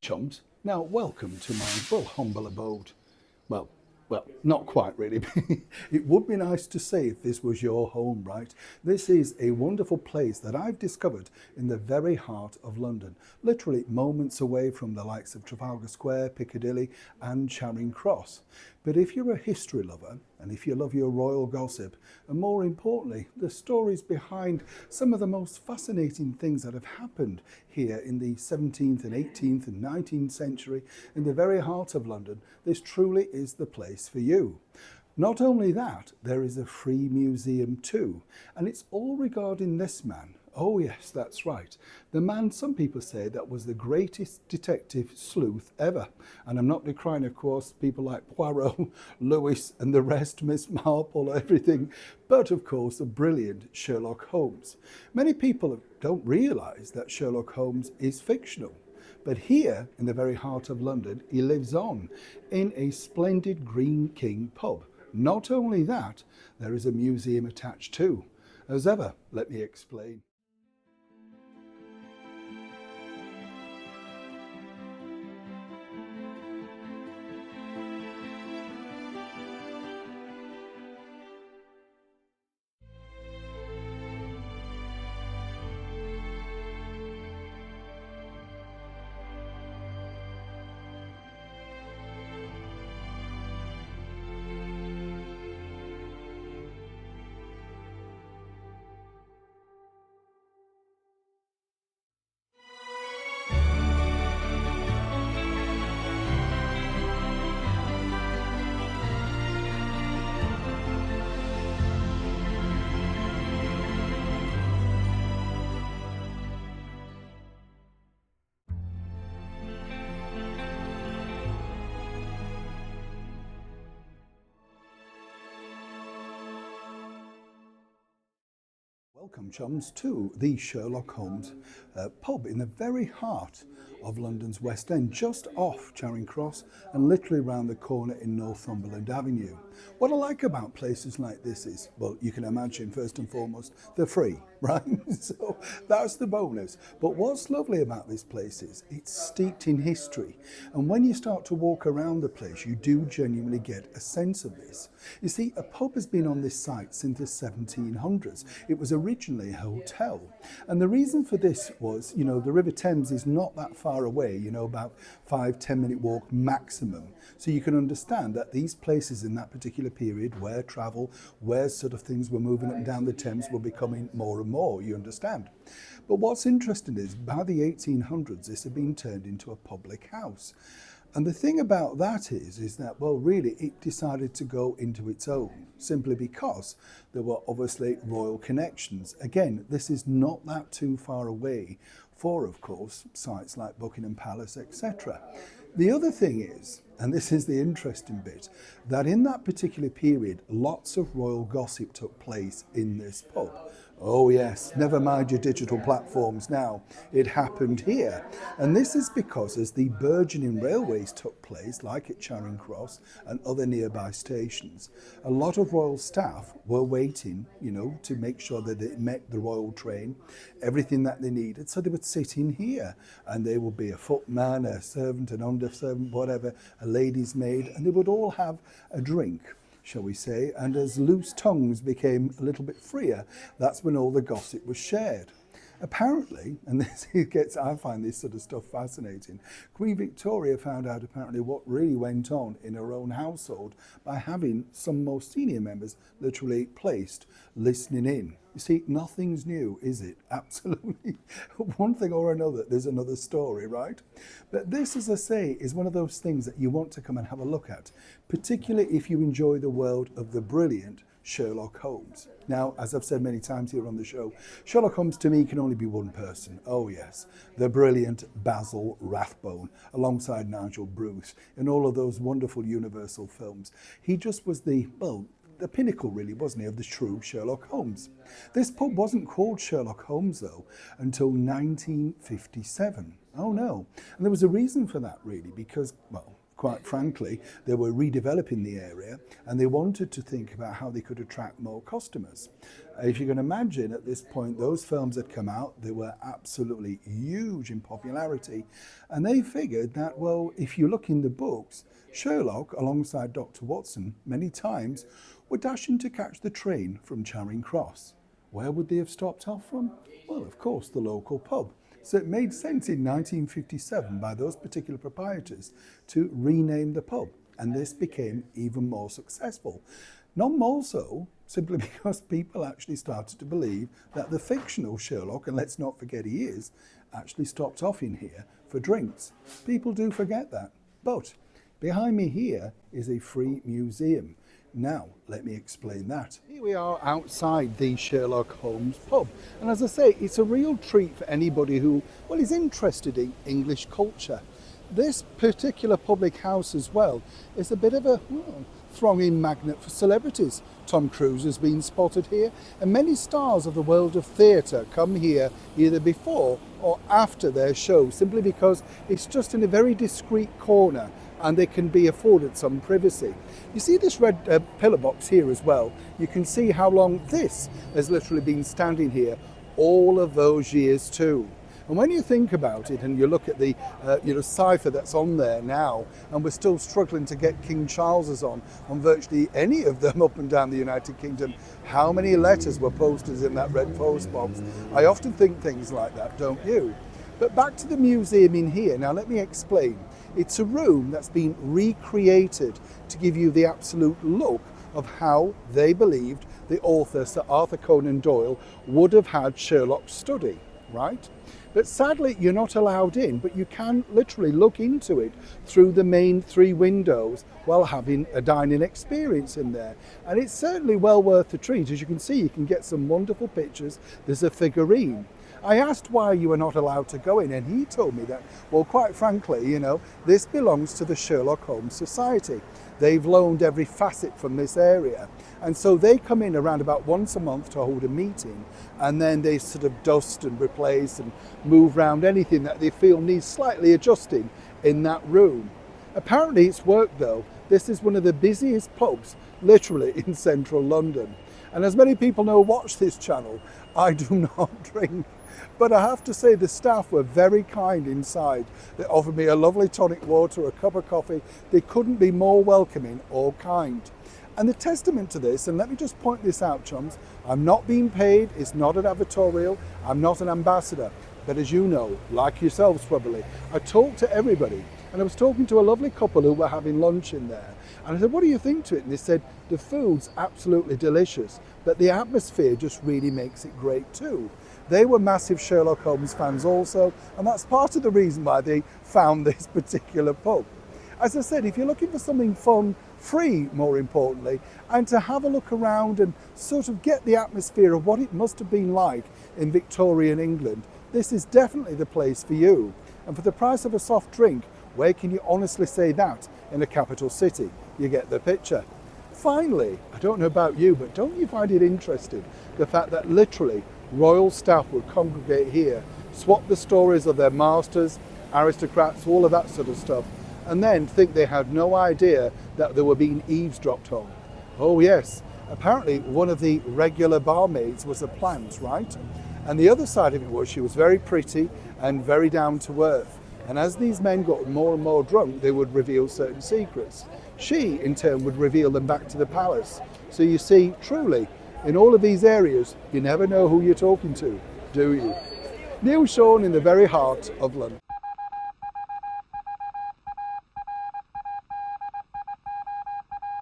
Chums. Now, welcome to my humble abode. Well, not quite really. It would be nice to say if this was your home, right? This is a wonderful place that I've discovered in the very heart of London, literally moments away from the likes of Trafalgar Square, Piccadilly, and Charing Cross. But if you're a history lover, and if you love your royal gossip, and more importantly, the stories behind some of the most fascinating things that have happened here in the 17th and 18th and 19th century, in the very heart of London, this truly is the place for you. Not only that, there is a free museum too, and it's all regarding this man. Oh yes, that's right. The man some people say that was the greatest detective sleuth ever. And I'm not decrying, of course, people like Poirot, Lewis and the rest, Miss Marple, everything, but of course the brilliant Sherlock Holmes. Many people don't realise that Sherlock Holmes is fictional. But here, in the very heart of London, he lives on in a splendid Green King pub. Not only that, there is a museum attached too. As ever, let me explain. Welcome, chums, to the Sherlock Holmes pub in the very heart of London's West End, just off Charing Cross and literally round the corner in Northumberland Avenue. What I like about places like this is, well, you can imagine, first and foremost, they're free, right? So that's the bonus. But what's lovely about this place is it's steeped in history. And when you start to walk around the place, you do genuinely get a sense of this. You see, a pub has been on this site since the 1700s. It was originally a hotel. And the reason for this was, the River Thames is not that far away, about 5-10 minute walk maximum. So you can understand that these places in that particular period where travel, where sort of things were moving up and down the Thames were becoming more and more, you understand. But what's interesting is by the 1800s, this had been turned into a public house. And the thing about that is that, well, really, it decided to go into its own, simply because there were obviously royal connections. Again, this is not that too far away for, of course, sites like Buckingham Palace, etc. The other thing is, and this is the interesting bit, that in that particular period, lots of royal gossip took place in this pub. Oh yes, never mind your digital platforms now. It happened here. And this is because as the burgeoning railways took place, like at Charing Cross and other nearby stations, a lot of royal staff were waiting, to make sure that it met the royal train, everything that they needed. So they would sit in here and they would be a footman, a servant, an underservant, whatever, a lady's maid, and they would all have a drink, shall we say, and as loose tongues became a little bit freer, that's when all the gossip was shared. Apparently, and I find this sort of stuff fascinating, Queen Victoria found out apparently what really went on in her own household by having some more senior members literally placed listening in. You see, nothing's new, is it? Absolutely. One thing or another, there's another story, right? But this, as I say, is one of those things that you want to come and have a look at, particularly if you enjoy the world of the brilliant Sherlock Holmes. Now, as I've said many times here on the show, Sherlock Holmes to me can only be one person. Oh yes, the brilliant Basil Rathbone, alongside Nigel Bruce in all of those wonderful Universal films. He just was the pinnacle, really, wasn't he, of the true Sherlock Holmes. This pub wasn't called Sherlock Holmes, though, until 1957. Oh no. And there was a reason for that, really, because, well, of quite frankly, they were redeveloping the area and they wanted to think about how they could attract more customers. If you can imagine, at this point, those films had come out, they were absolutely huge in popularity, and they figured that, well, if you look in the books, Sherlock, alongside Dr. Watson, many times, were dashing to catch the train from Charing Cross. Where would they have stopped off from? Well, of course, the local pub. So it made sense in 1957 by those particular proprietors to rename the pub, and this became even more successful. None more so, simply because people actually started to believe that the fictional Sherlock, and let's not forget he is, actually stopped off in here for drinks. People do forget that. But behind me here is a free museum. Now, let me explain that. Here we are outside the Sherlock Holmes pub. And as I say, it's a real treat for anybody who, well, is interested in English culture. This particular public house as well is a bit of a thronging magnet for celebrities. Tom Cruise has been spotted here, and many stars of the world of theatre come here either before or after their show, simply because it's just in a very discreet corner and they can be afforded some privacy. You see this red pillar box here as well. You can see how long this has literally been standing here all of those years too. And when you think about it and you look at the cipher that's on there now, and we're still struggling to get King Charles's on virtually any of them up and down the United Kingdom, how many letters were posted in that red post box? I often think things like that, don't you? But back to the museum in here. Now let me explain. It's a room that's been recreated to give you the absolute look of how they believed the author, Sir Arthur Conan Doyle, would have had Sherlock study, right? But sadly, you're not allowed in, but you can literally look into it through the main 3 windows while having a dining experience in there. And it's certainly well worth the treat. As you can see, you can get some wonderful pictures. There's a figurine. I asked why you were not allowed to go in, and he told me that, well, quite frankly, this belongs to the Sherlock Holmes Society. They've loaned every facet from this area. And so they come in around about once a month to hold a meeting, and then they sort of dust and replace and move around anything that they feel needs slightly adjusting in that room. Apparently it's worked though. This is one of the busiest pubs, literally, in central London. And as many people know, watch this channel, I do not drink. But I have to say the staff were very kind inside. They offered me a lovely tonic water, a cup of coffee. They couldn't be more welcoming or kind. And the testament to this, and let me just point this out, chums, I'm not being paid, it's not an advertorial, I'm not an ambassador. But as you know, like yourselves probably, I talk to everybody. And I was talking to a lovely couple who were having lunch in there. And I said, what do you think to it? And they said, the food's absolutely delicious, but the atmosphere just really makes it great too. They were massive Sherlock Holmes fans also, and that's part of the reason why they found this particular pub. As I said, if you're looking for something fun, free more importantly, and to have a look around and sort of get the atmosphere of what it must have been like in Victorian England, this is definitely the place for you. And for the price of a soft drink, where can you honestly say that in a capital city? You get the picture. Finally, I don't know about you, but don't you find it interesting, the fact that literally royal staff would congregate here, swap the stories of their masters, aristocrats, all of that sort of stuff, and then think they had no idea that they were being eavesdropped on. Oh yes, apparently one of the regular barmaids was a plant, right? And the other side of it was she was very pretty and very down to earth. And as these men got more and more drunk, they would reveal certain secrets. She, in turn, would reveal them back to the palace. So you see, truly, in all of these areas, you never know who you're talking to, do you? Neil Sean in the very heart of London.